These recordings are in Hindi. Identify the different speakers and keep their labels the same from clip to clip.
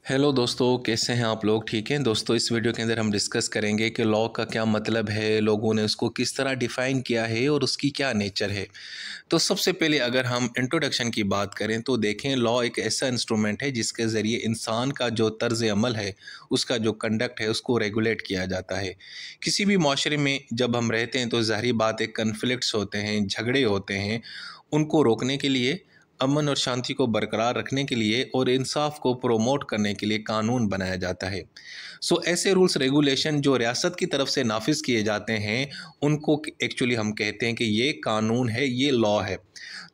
Speaker 1: हेलो दोस्तों, कैसे हैं आप लोग? ठीक हैं दोस्तों। इस वीडियो के अंदर हम डिस्कस करेंगे कि लॉ का क्या मतलब है, लोगों ने उसको किस तरह डिफ़ाइन किया है और उसकी क्या नेचर है। तो सबसे पहले अगर हम इंट्रोडक्शन की बात करें तो देखें, लॉ एक ऐसा इंस्ट्रूमेंट है जिसके ज़रिए इंसान का जो तर्ज़ अमल है, उसका जो कंडक्ट है, उसको रेगुलेट किया जाता है। किसी भी माशरे में जब हम रहते हैं तो ज़ाहिर बात है, कन्फ्लिक्ट्स होते हैं, झगड़े होते हैं। उनको रोकने के लिए, अमन और शांति को बरकरार रखने के लिए और इंसाफ को प्रोमोट करने के लिए कानून बनाया जाता है। सो ऐसे रूल्स रेगुलेशन जो रियासत की तरफ से नाफिज किए जाते हैं, उनको एक्चुअली हम कहते हैं कि ये कानून है, ये लॉ है।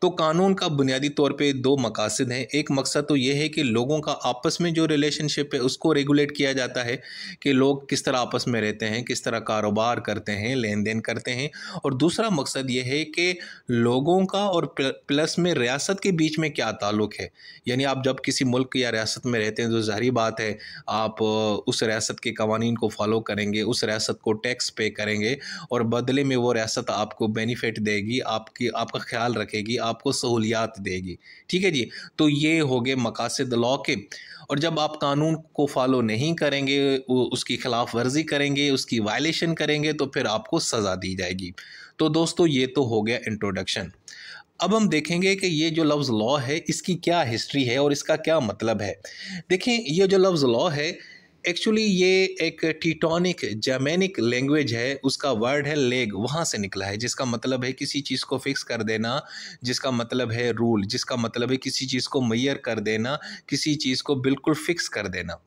Speaker 1: तो कानून का बुनियादी तौर पे दो मकासद हैं। एक मकसद तो ये है कि लोगों का आपस में जो रिलेशनशिप है उसको रेगुलेट किया जाता है कि लोग किस तरह आपस में रहते हैं, किस तरह कारोबार करते हैं, लेन देन करते हैं। और दूसरा मकसद ये है कि लोगों का और प्लस में रियासत के बीच में क्या ताल्लुक़ है। यानी आप जब किसी मुल्क या रियासत में रहते हैं तो ज़ाहिर बात है, आप उस रियासत के कवानीन को फॉलो करेंगे, उस रियासत को टैक्स पे करेंगे और बदले में वो रियासत आपको बेनिफिट देगी, आपका ख्याल रखेगी, आपको सहूलियात देगी। ठीक है जी। तो ये हो गए मकासद लॉ के। और जब आप कानून को फॉलो नहीं करेंगे, उसकी खिलाफ वर्जी करेंगे, उसकी वायलेशन करेंगे, तो फिर आपको सज़ा दी जाएगी। तो दोस्तों, ये तो हो गया इंट्रोडक्शन। अब हम देखेंगे कि ये जो लफ्ज़ लॉ है, इसकी क्या हिस्ट्री है और इसका क्या मतलब है। देखें, ये जो लफ्ज़ लॉ है, एक्चुअली ये एक टीटॉनिक जर्मेनिक लैंग्वेज है। उसका वर्ड है लेग, वहाँ से निकला है, जिसका मतलब है किसी चीज़ को फिक्स कर देना, जिसका मतलब है रूल, जिसका मतलब है किसी चीज़ को मुय्यर कर देना, किसी चीज़ को बिल्कुल फिक्स कर देना।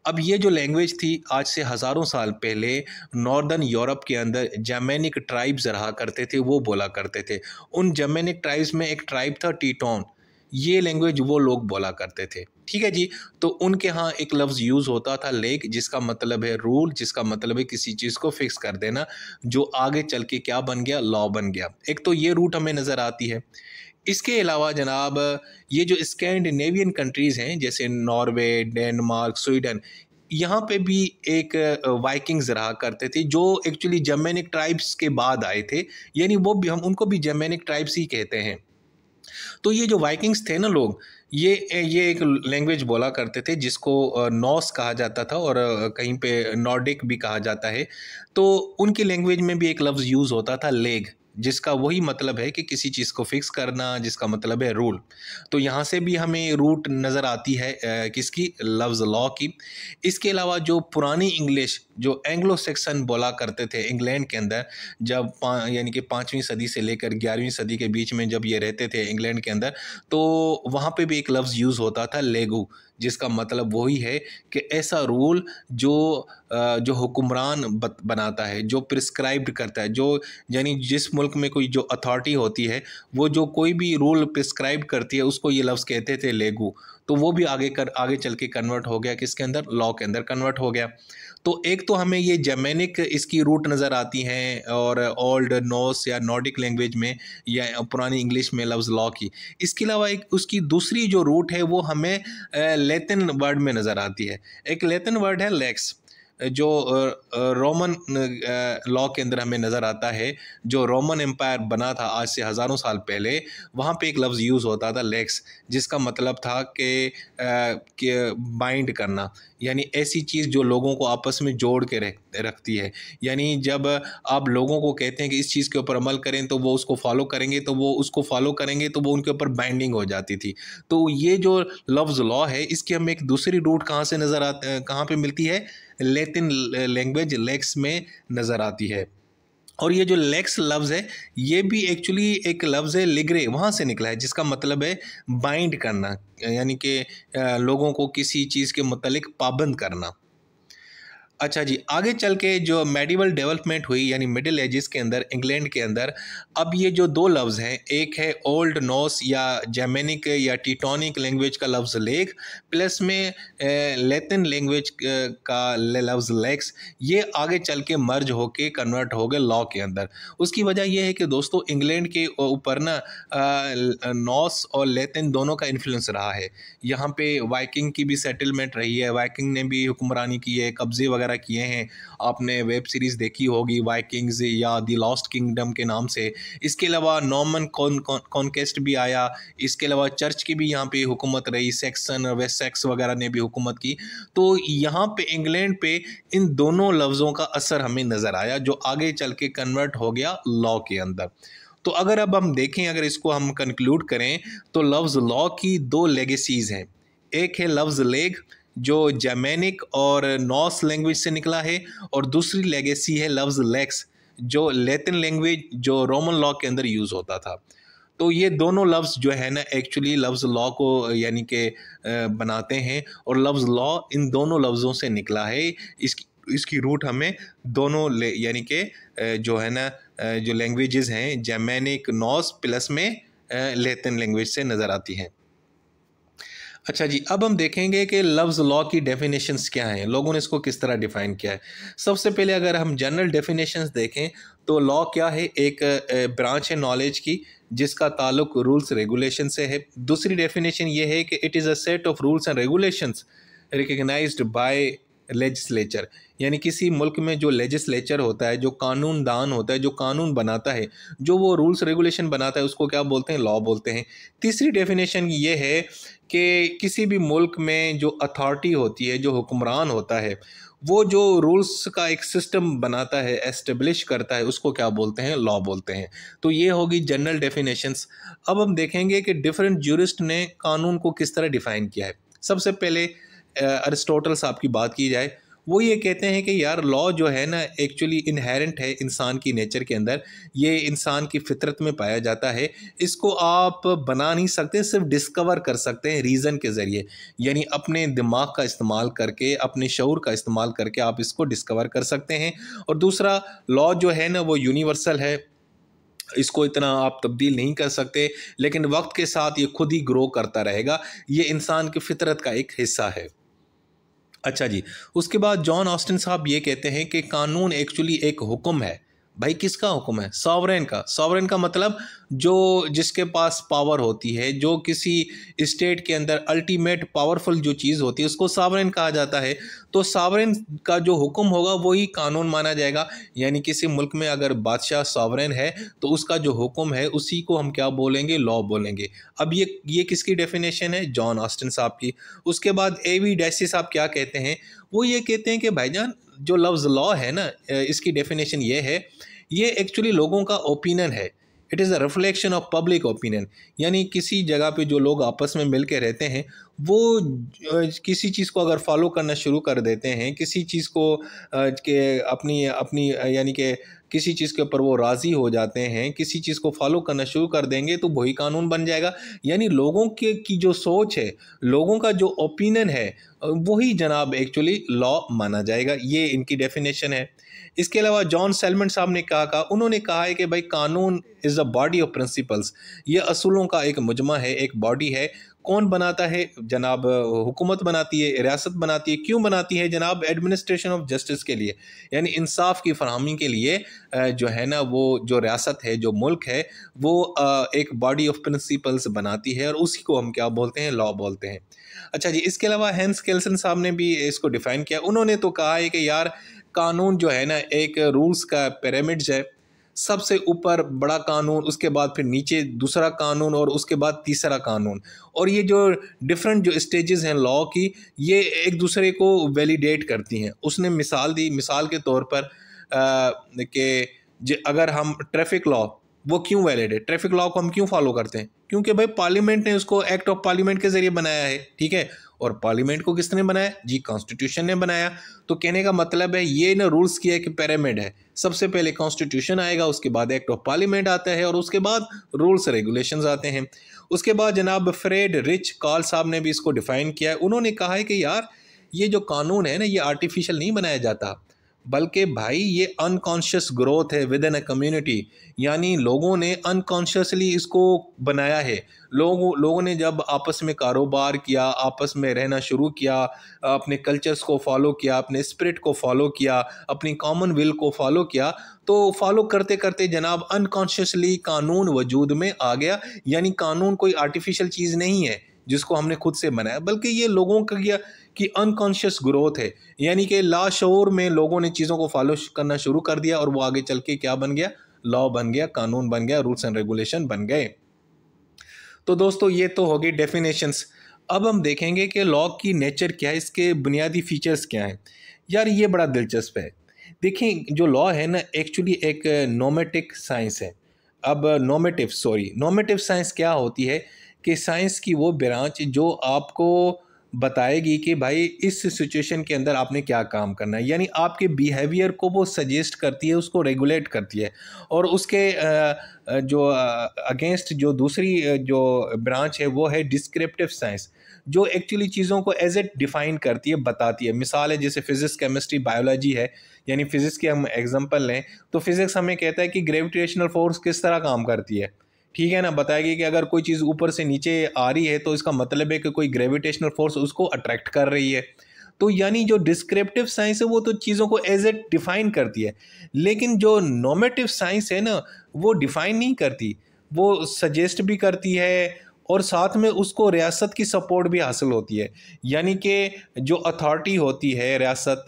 Speaker 1: अब ये जो लैंग्वेज थी, आज से हज़ारों साल पहले नॉर्दर्न यूरोप के अंदर जर्मेनिक ट्राइब्स रहा करते थे, वो बोला करते थे। उन जर्मेनिक ट्राइब्स में एक ट्राइब था टीटॉन। ये लैंग्वेज वो लोग बोला करते थे। ठीक है जी। तो उनके यहाँ एक लफ्ज़ यूज़ होता था लेग, जिसका मतलब है रूल, जिसका मतलब है किसी चीज़ को फिक्स कर देना, जो आगे चल के क्या बन गया, लॉ बन गया। एक तो ये रूट हमें नज़र आती है। इसके अलावा जनाब, ये जो स्कैंडिनेवियन कंट्रीज़ हैं, जैसे नॉर्वे, डेनमार्क, स्वीडन, यहाँ पे भी एक वाइकिंग्स रहा करते थे, जो एक्चुअली जर्मेनिक ट्राइब्स के बाद आए थे। यानी वो भी, हम उनको भी जर्मेनिक ट्राइब्स ही कहते हैं। तो ये जो वाइकिंग्स थे ना लोग, ये एक लैंग्वेज बोला करते थे जिसको नॉर्स कहा जाता था और कहीं पे नॉर्डिक भी कहा जाता है। तो उनकी लैंग्वेज में भी एक लफ्ज़ यूज़ होता था लेग, जिसका वही मतलब है कि किसी चीज़ को फिक्स करना, जिसका मतलब है रूल। तो यहाँ से भी हमें रूट नज़र आती है किसकी, लफ्ज़ लॉ की। इसके अलावा जो पुरानी इंग्लिश, जो एंग्लो सेक्सन बोला करते थे इंग्लैंड के अंदर, जब यानी कि 5वीं सदी से लेकर 11वीं सदी के बीच में जब ये रहते थे इंग्लैंड के अंदर, तो वहाँ पे भी एक लफ्ज़ यूज़ होता था लेगू, जिसका मतलब वही है कि ऐसा रूल जो हुक्मरान बनाता है, जो प्रिस्क्राइब्ड करता है, जो यानी जिस मुल्क में कोई जो अथॉरिटी होती है, वो जो कोई भी रूल प्रिस्क्राइब करती है, उसको ये लफ्ज़ कहते थे लेगू। तो वो भी आगे चल के कन्वर्ट हो गया किसके अंदर, लॉ के अंदर कन्वर्ट हो गया। तो एक तो हमें ये जर्मेनिक इसकी रूट नज़र आती हैं और ओल्ड नॉर्स या नॉर्डिक लैंग्वेज में या पुरानी इंग्लिश में लफ्ज़ लॉ की। इसके अलावा एक उसकी दूसरी जो रूट है वो हमें लैटिन वर्ड में नज़र आती है। एक लैटिन वर्ड है लेक्स, जो रोमन लॉ के अंदर हमें नज़र आता है। जो रोमन एम्पायर बना था आज से हज़ारों साल पहले, वहाँ पे एक लफ्ज़ यूज़ होता था लेक्स, जिसका मतलब था कि बाइंड करना, यानी ऐसी चीज़ जो लोगों को आपस में जोड़ के रखती है। यानी जब आप लोगों को कहते हैं कि इस चीज़ के ऊपर अमल करें, तो वो उसको फॉलो करेंगे, तो वो उसको फॉलो करेंगे, तो वो उनके ऊपर बाइंडिंग हो जाती थी। तो ये जो लफ्ज़ लॉ है, इसकी हमें एक दूसरी रूट कहाँ पे मिलती है, लैटिन लैंग्वेज लेक्स में नज़र आती है। और ये जो लेक्स लफ्ज़ है, ये भी एक्चुअली एक लफ्ज़ है लिग्रे, वहाँ से निकला है, जिसका मतलब है बाइंड करना, यानी कि लोगों को किसी चीज़ के मुतल्लिक पाबंद करना। अच्छा जी, आगे चल के जो मेडिवल डेवलपमेंट हुई, यानी मिडिल एजेस के अंदर इंग्लैंड के अंदर, अब ये जो दो लफ्ज़ हैं, एक है ओल्ड नॉर्स या जर्मेनिक या टीटॉनिक लैंग्वेज का लफ्ज़ लेग, प्लस में लैटिन लैंग्वेज का लफ्ज़ लेक्स, ये आगे चल के मर्ज होके कन्वर्ट हो गए लॉ के अंदर। उसकी वजह यह है कि दोस्तों, इंग्लैंड के ऊपर ना नॉर्स और लैटिन दोनों का इन्फ्लुएंस रहा है। यहाँ पे वाइकिंग की भी सेटलमेंट रही है, वाइकिंग ने भी हुक्मरानी की है, कब्ज़े वगैरह वगैरह किए हैं। आपने वेब सीरीज़ देखी होगी वाइकिंग्स या द लॉस्ट किंगडम के नाम से। इसके अलावा नॉर्मन कॉन्केस्ट भी आया। इसके अलावा चर्च की भी यहाँ पे हुकूमत रही, सेक्सन और वेस्ट सेक्स वगैरह ने भी हुकूमत की। तो यहाँ पे इंग्लैंड पे इन दोनों लफ्ज़ों का असर हमें नज़र आया, जो आगे चल के कन्वर्ट हो गया लॉ के अंदर। तो अगर अब हम देखें, अगर इसको हम कंक्लूड करें, तो लफ्ज़ लॉ की दो लेगेसीज़ हैं। एक है लफ्ज़ लेग, जो जर्मेनिक और नॉर्स लैंग्वेज से निकला है, और दूसरी लेगेसी है लफ्ज़ लेक्स, जो लैटिन लैंग्वेज जो रोमन लॉ के अंदर यूज़ होता था। तो ये दोनों लफ्ज़ जो है ना एक्चुअली लफ्ज़ लॉ को यानी कि बनाते हैं, और लफ्ज़ लॉ इन दोनों लफ्ज़ों से निकला है। इसकी रूट हमें दोनों यानी कि जो है ना जो लैंग्वेजेस हैं जर्मेनिक नॉर्स प्लस में लैटिन लैंग्वेज से नज़र आती हैं। अच्छा जी, अब हम देखेंगे कि लफ्ज़ लॉ की डेफिनेशंस क्या हैं, लोगों ने इसको किस तरह डिफ़ाइन किया है। सबसे पहले अगर हम जनरल डेफिनेशंस देखें तो लॉ क्या है, एक ब्रांच है नॉलेज की जिसका ताल्लुक रूल्स रेगुलेशन से है। दूसरी डेफिनेशन ये है कि it is a set of rules and regulations recognised by legislature, यानी किसी मुल्क में जो लेजिस्लेचर होता है, जो कानून दान होता है, जो कानून बनाता है, जो वो रूल्स रेगुलेशन बनाता है, उसको क्या बोलते हैं, लॉ बोलते हैं। तीसरी डेफिनेशन ये है कि किसी भी मुल्क में जो अथॉरिटी होती है, जो हुक्मरान होता है, वो जो रूल्स का एक सिस्टम बनाता है, एस्टेब्लिश करता है, उसको क्या बोलते हैं, लॉ बोलते हैं। तो ये होगी जनरल डेफिनेशंस। अब हम देखेंगे कि डिफरेंट ज्यूरिस्ट ने कानून को किस तरह डिफ़ाइन किया है। सबसे पहले अरिस्टोटल साहब की बात की जाए, वो ये कहते हैं कि यार लॉ जो है ना एक्चुअली इनहेरेंट है इंसान की नेचर के अंदर, ये इंसान की फितरत में पाया जाता है। इसको आप बना नहीं सकते, सिर्फ डिस्कवर कर सकते हैं रीज़न के ज़रिए, यानी अपने दिमाग का इस्तेमाल करके, अपने शऊर का इस्तेमाल करके आप इसको डिस्कवर कर सकते हैं। और दूसरा, लॉ जो है ना वो यूनिवर्सल है, इसको इतना आप तब्दील नहीं कर सकते, लेकिन वक्त के साथ ये खुद ही ग्रो करता रहेगा। ये इंसान की फितरत का एक हिस्सा है। अच्छा जी, उसके बाद जॉन ऑस्टिन साहब ये कहते हैं कि कानून एक्चुअली एक हुक्म है। भाई किसका हुक्म है? सॉवरेन का। सॉवरेन का मतलब जो जिसके पास पावर होती है, जो किसी स्टेट के अंदर अल्टीमेट पावरफुल जो चीज़ होती है, उसको सॉवरेन कहा जाता है। तो सॉवरेन का जो हुक्म होगा वही कानून माना जाएगा। यानी किसी मुल्क में अगर बादशाह सॉवरेन है तो उसका जो हुक्म है उसी को हम क्या बोलेंगे, लॉ बोलेंगे। अब ये किसकी डेफिनेशन है? जॉन ऑस्टिन साहब की। उसके बाद एवी डेसी साहब क्या कहते हैं? वो ये कहते हैं कि भाईजान जो लफ्ज़ लॉ है ना, इसकी डेफिनेशन ये है, ये एक्चुअली लोगों का ओपिनियन है। It is a reflection of public opinion. यानी किसी जगह पे जो लोग आपस में मिल के रहते हैं, वो किसी चीज़ को अगर फॉलो करना शुरू कर देते हैं, किसी चीज़ को के अपनी अपनी यानी कि किसी चीज़ के ऊपर वो राज़ी हो जाते हैं, किसी चीज़ को फॉलो करना शुरू कर देंगे तो वही कानून बन जाएगा। यानी लोगों के की जो सोच है, लोगों का जो ओपिनियन है, वही जनाब एक्चुअली लॉ माना जाएगा। ये इनकी डेफिनेशन है। इसके अलावा जॉन सेलमन साहब ने उन्होंने कहा है कि भाई कानून is a body of principles. ये असूलों का एक मुजमा है, एक बॉडी है। कौन बनाता है जनाब? हुकूमत बनाती है, रियासत बनाती है। क्यों बनाती है जनाब? एडमिनिस्ट्रेशन ऑफ जस्टिस के लिए, यानी इंसाफ की फरहमी के लिए जो है ना वो जो रियासत है, जो मुल्क है, वो एक बॉडी ऑफ प्रिंसिपल्स बनाती है, और उसी को हम क्या बोलते हैं, लॉ बोलते हैं। अच्छा जी, इसके अलावा हैंस केल्सन साहब ने भी इसको डिफ़ाइन किया। उन्होंने तो कहा है कि यार कानून जो है ना एक रूल्स का पिरामिड्स है। सबसे ऊपर बड़ा कानून, उसके बाद फिर नीचे दूसरा कानून, और उसके बाद तीसरा कानून। और ये जो डिफरेंट जो स्टेजेस हैं लॉ की, ये एक दूसरे को वैलिडेट करती हैं। उसने मिसाल दी, मिसाल के तौर पर कि अगर हम ट्रैफिक लॉ, वो क्यों वैलिड है? ट्रैफिक लॉ को हम क्यों फॉलो करते हैं? क्योंकि भाई पार्लियामेंट ने उसको एक्ट ऑफ पार्लियामेंट के ज़रिए बनाया है, ठीक है। और पार्लियामेंट को किसने बनाया? जी, कॉन्स्टिट्यूशन ने बनाया। तो कहने का मतलब है ये ना रूल्स की एक पिरामिड है। सबसे पहले कॉन्स्टिट्यूशन आएगा, उसके बाद एक्ट ऑफ पार्लियामेंट आता है, और उसके बाद रूल्स रेगुलेशंस आते हैं। उसके बाद जनाब फ्रेड रिच कार्ल साहब ने भी इसको डिफ़ाइन किया है। उन्होंने कहा है कि यार ये जो कानून है ना, ये आर्टिफिशियल नहीं बनाया जाता, बल्कि भाई ये अनकॉन्शियस ग्रोथ है विद इन अ कम्युनिटी। यानी लोगों ने अनकॉन्शियसली इसको बनाया है। लोगों ने जब आपस में कारोबार किया, आपस में रहना शुरू किया, अपने कल्चर्स को फॉलो किया, अपने स्पिरिट को फॉलो किया, अपनी कॉमन विल को फॉलो किया, तो फॉलो करते करते जनाब अनकॉन्शियसली कानून वजूद में आ गया। यानी कानून कोई आर्टिफिशियल चीज़ नहीं है। जिसको हमने खुद से बनाया, बल्कि ये लोगों का की अनकॉन्शियस ग्रोथ है। यानी कि लाशऊर में लोगों ने चीज़ों को फॉलो करना शुरू कर दिया और वो आगे चल के क्या बन गया, लॉ बन गया, कानून बन गया, रूल्स एंड रेगुलेशन बन गए। तो दोस्तों ये तो हो गई डेफिनेशंस। अब हम देखेंगे कि लॉ की नेचर क्या है, इसके बुनियादी फीचर्स क्या हैं। यार ये बड़ा दिलचस्प है। देखिए जो लॉ है ना, एक्चुअली एक नॉमेटिक साइंस है। अब नॉमेटिव साइंस क्या होती है कि साइंस की वो ब्रांच जो आपको बताएगी कि भाई इस सिचुएशन के अंदर आपने क्या काम करना है, यानी आपके बिहेवियर को वो सजेस्ट करती है, उसको रेगुलेट करती है। और उसके जो अगेंस्ट जो दूसरी जो ब्रांच है वो है डिस्क्रिप्टिव साइंस, जो एक्चुअली चीज़ों को एज ए डिफाइन करती है, बताती है। मिसाल है जैसे फिजिक्स, केमिस्ट्री, बायोलॉजी है। यानी फिजिक्स की हम एग्जांपल लें तो फिजिक्स हमें कहता है कि ग्रेविटेशनल फोर्स किस तरह काम करती है, ठीक है ना, बताएगी कि अगर कोई चीज़ ऊपर से नीचे आ रही है तो इसका मतलब है कि कोई ग्रेविटेशनल फोर्स उसको अट्रैक्ट कर रही है। तो यानी जो डिस्क्रिप्टिव साइंस है वो तो चीज़ों को एज ए डिफाइन करती है, लेकिन जो नॉमेटिव साइंस है ना, वो डिफाइन नहीं करती, वो सजेस्ट भी करती है और साथ में उसको रियासत की सपोर्ट भी हासिल होती है। यानी कि जो अथॉरिटी होती है रियासत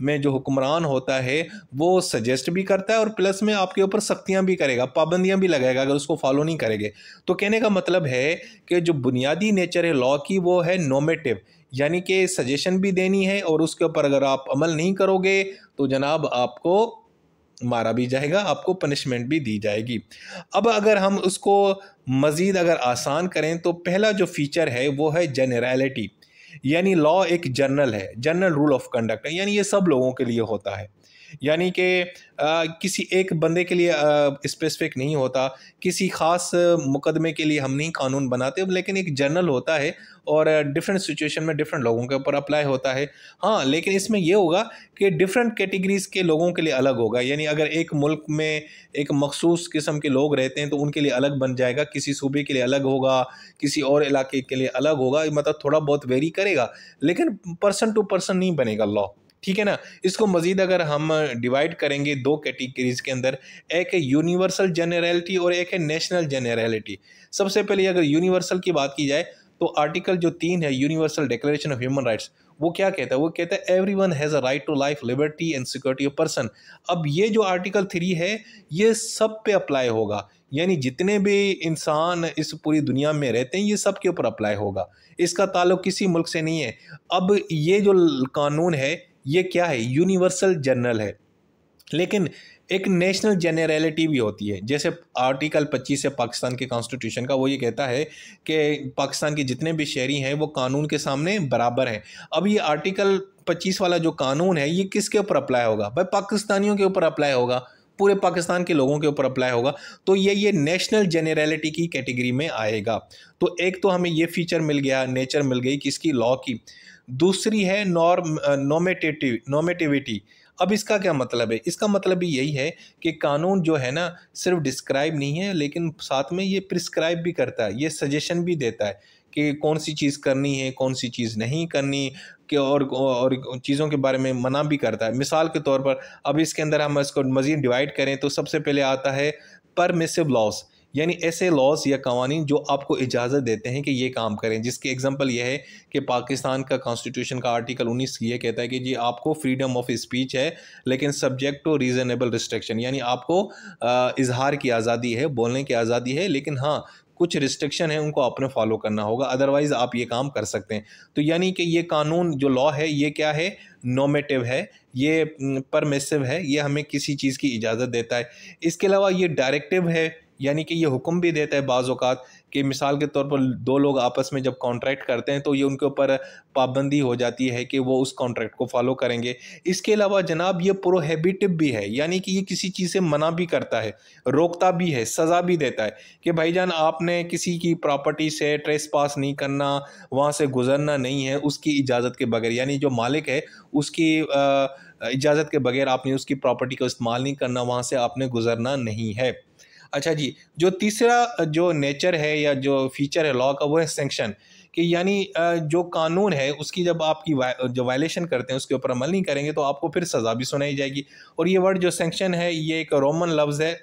Speaker 1: में, जो हुक्मरान होता है, वो सजेस्ट भी करता है और प्लस में आपके ऊपर सख्तियां भी करेगा, पाबंदियां भी लगाएगा अगर उसको फॉलो नहीं करेंगे। तो कहने का मतलब है कि जो बुनियादी नेचर है लॉ की वो है नॉमेटिव, यानी कि सजेशन भी देनी है और उसके ऊपर अगर आप अमल नहीं करोगे तो जनाब आपको मारा भी जाएगा, आपको पनिशमेंट भी दी जाएगी। अब अगर हम उसको मज़ीद अगर आसान करें तो पहला जो फीचर है वो है जनरलिटी, यानी लॉ एक जनरल है, जनरल रूल ऑफ कंडक्ट है, यानी ये सब लोगों के लिए होता है। यानी कि किसी एक बंदे के लिए स्पेसिफिक नहीं होता, किसी ख़ास मुकदमे के लिए हम नहीं कानून बनाते, लेकिन एक जनरल होता है और डिफरेंट सिचुएशन में डिफरेंट लोगों के ऊपर अप्लाई होता है। हाँ, लेकिन इसमें यह होगा कि डिफरेंट कैटेगरीज़ के लोगों के लिए अलग होगा। यानी अगर एक मुल्क में एक मखसूस किस्म के लोग रहते हैं तो उनके लिए अलग बन जाएगा, किसी सूबे के लिए अलग होगा, किसी और इलाके के लिए अलग होगा, मतलब थोड़ा बहुत वेरी करेगा, लेकिन पर्सन टू पर्सन नहीं बनेगा लॉ, ठीक है ना। इसको मज़ीद अगर हम डिवाइड करेंगे दो कैटेगरीज के अंदर, एक है यूनिवर्सल जनरलिटी और एक है नेशनल जनरलिटी। सबसे पहले अगर यूनिवर्सल की बात की जाए तो आर्टिकल जो 3 है universal declaration of human rights, वो क्या कहता है, वो कहता है everyone has a right to life, liberty and security of person. अब ये जो आर्टिकल 3 है ये सब पे अप्लाई होगा, यानी जितने भी इंसान इस पूरी दुनिया में रहते हैं ये सब के ऊपर अप्लाई होगा, इसका ताल्लुक किसी मुल्क से नहीं है। अब ये जो कानून है ये क्या है, यूनिवर्सल जनरल है, लेकिन एक नेशनल जेनरलिटी भी होती है। जैसे आर्टिकल 25 है पाकिस्तान के कॉन्स्टिट्यूशन का, वो ये कहता है कि पाकिस्तान के जितने भी शहरी हैं वो कानून के सामने बराबर हैं। अब ये आर्टिकल 25 वाला जो कानून है ये किसके ऊपर अप्लाई होगा, भाई पाकिस्तानियों के ऊपर अप्लाई होगा, पूरे पाकिस्तान के लोगों के ऊपर अप्लाई होगा। तो ये नेशनल जेनरलिटी की कैटेगरी में आएगा। तो एक तो हमें ये फीचर मिल गया, नेचर मिल गई किसकी, लॉ की। दूसरी है नॉर्मेटिविटी। अब इसका क्या मतलब है, इसका मतलब भी यही है कि कानून जो है ना सिर्फ डिस्क्राइब नहीं है, लेकिन साथ में ये प्रिस्क्राइब भी करता है, ये सजेशन भी देता है कि कौन सी चीज़ करनी है, कौन सी चीज़ नहीं करनी, कि और चीज़ों के बारे में मना भी करता है। मिसाल के तौर पर अब इसके अंदर हम इसको मज़ीद डिवाइड करें तो सबसे पहले आता है परमिसिव लॉज, यानी ऐसे लॉज या कवानीन जो आपको इजाज़त देते हैं कि ये काम करें। जिसकी एग्जांपल ये है कि पाकिस्तान का कॉन्स्टिट्यूशन का आर्टिकल 19 ये कहता है कि जी आपको फ्रीडम ऑफ स्पीच है, लेकिन सब्जेक्ट टू रीज़नेबल रिस्ट्रिक्शन, यानी आपको इजहार की आज़ादी है, बोलने की आज़ादी है, लेकिन हाँ कुछ रिस्ट्रिक्शन है उनको आपने फॉलो करना होगा, अदरवाइज़ आप ये काम कर सकते हैं। तो यानी कि ये कानून जो लॉ है ये क्या है, नॉमेटिव है, ये परमिसिव है, ये हमें किसी चीज़ की इजाज़त देता है। इसके अलावा ये डायरेक्टिव है, यानी कि ये हुक्म भी देता है बाज़ औक़ात कि मिसाल के तौर पर दो लोग आपस में जब कॉन्ट्रैक्ट करते हैं तो ये उनके ऊपर पाबंदी हो जाती है कि वो उस कॉन्ट्रैक्ट को फॉलो करेंगे। इसके अलावा जनाब ये प्रोहिबिटिव भी है, यानी कि ये किसी चीज़ से मना भी करता है, रोकता भी है, सज़ा भी देता है कि भाईजान आपने किसी की प्रॉपर्टी से ट्रेसपास नहीं करना, वहाँ से गुजरना नहीं है उसकी इजाज़त के बगैर, यानी जो मालिक है उसकी इजाज़त के बगैर आपने उसकी प्रॉपर्टी का इस्तेमाल नहीं करना, वहाँ से आपने गुजरना नहीं है। अच्छा जी, जो तीसरा जो नेचर है या जो फीचर है लॉ का वो है सैंक्शन, कि यानी जो कानून है उसकी जब आपकी जो वायलेशन करते हैं उसके ऊपर अमल नहीं करेंगे तो आपको फिर सज़ा भी सुनाई जाएगी। और ये वर्ड जो सैंक्शन है ये एक रोमन लफ्ज़ है,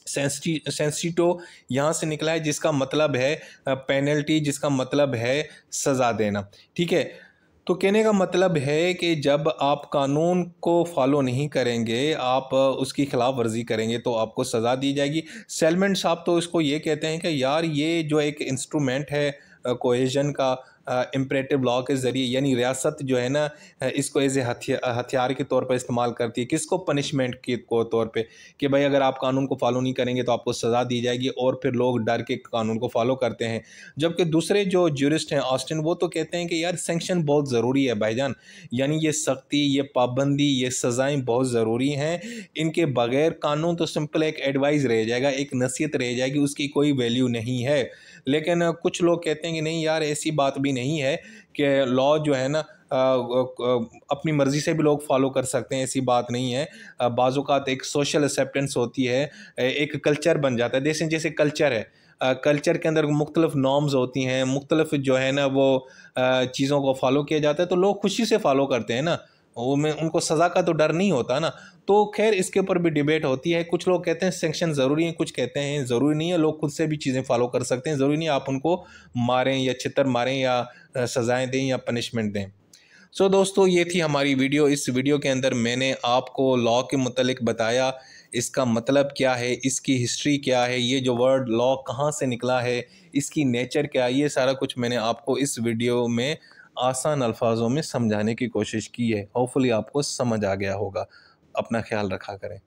Speaker 1: सेंसिटो यहाँ से निकला है, जिसका मतलब है पेनल्टी, जिसका मतलब है सज़ा देना। ठीक है, तो कहने का मतलब है कि जब आप कानून को फॉलो नहीं करेंगे, आप उसकी खिलाफ वर्जी करेंगे तो आपको सज़ा दी जाएगी। सेलमेंट साहब तो इसको ये कहते हैं कि यार ये जो एक इंस्ट्रूमेंट है कोहेजन का, इम्परेटिव लॉ के ज़रिए, यानी रियासत जो है ना इसको एज ए हथियार के तौर पर इस्तेमाल करती है। किसको? पनिशमेंट के तौर पे, कि भाई अगर आप कानून को फॉलो नहीं करेंगे तो आपको सज़ा दी जाएगी, और फिर लोग डर के कानून को फॉलो करते हैं। जबकि दूसरे जो ज्यूरिस्ट हैं ऑस्टिन, वो तो कहते हैं कि यार सैंक्शन बहुत ज़रूरी है भाईजान, यानी ये सख्ती, ये पाबंदी, ये सज़ाएँ बहुत ज़रूरी हैं। इनके बगैर कानून तो सिंपल एक एडवाइस रह जाएगा, एक नसीहत रह जाएगी, उसकी कोई वैल्यू नहीं है। लेकिन कुछ लोग कहते हैं कि नहीं यार, ऐसी बात भी नहीं है कि लॉ जो है ना अपनी मर्ज़ी से भी लोग फॉलो कर सकते हैं, ऐसी बात नहीं है। बाज़ औक़ात एक सोशल एक्सेप्टेंस होती है, एक कल्चर बन जाता है। जैसे जैसे कल्चर है, कल्चर के अंदर मुख्तलिफ नॉर्म्स होती हैं, मुख्तलिफ जो है ना वो चीज़ों को फॉलो किया जाता है, तो लोग खुशी से फॉलो करते हैं ना, वो में उनको सज़ा का तो डर नहीं होता ना। तो खैर इसके ऊपर भी डिबेट होती है। कुछ लोग कहते हैं सैंक्शन ज़रूरी हैं, कुछ कहते हैं ज़रूरी नहीं है, लोग खुद से भी चीज़ें फॉलो कर सकते हैं, ज़रूरी नहीं आप उनको मारें या छितर मारें या सज़ाएँ दें या पनिशमेंट दें। सो दोस्तों, ये थी हमारी वीडियो। इस वीडियो के अंदर मैंने आपको लॉ के मुतल्लिक बताया, इसका मतलब क्या है, इसकी हिस्ट्री क्या है, ये जो वर्ड लॉ कहाँ से निकला है, इसकी नेचर क्या है, ये सारा कुछ मैंने आपको इस वीडियो में आसान अल्फाजों में समझाने की कोशिश की है। होपफुली आपको समझ आ गया होगा। अपना ख्याल रखा करें।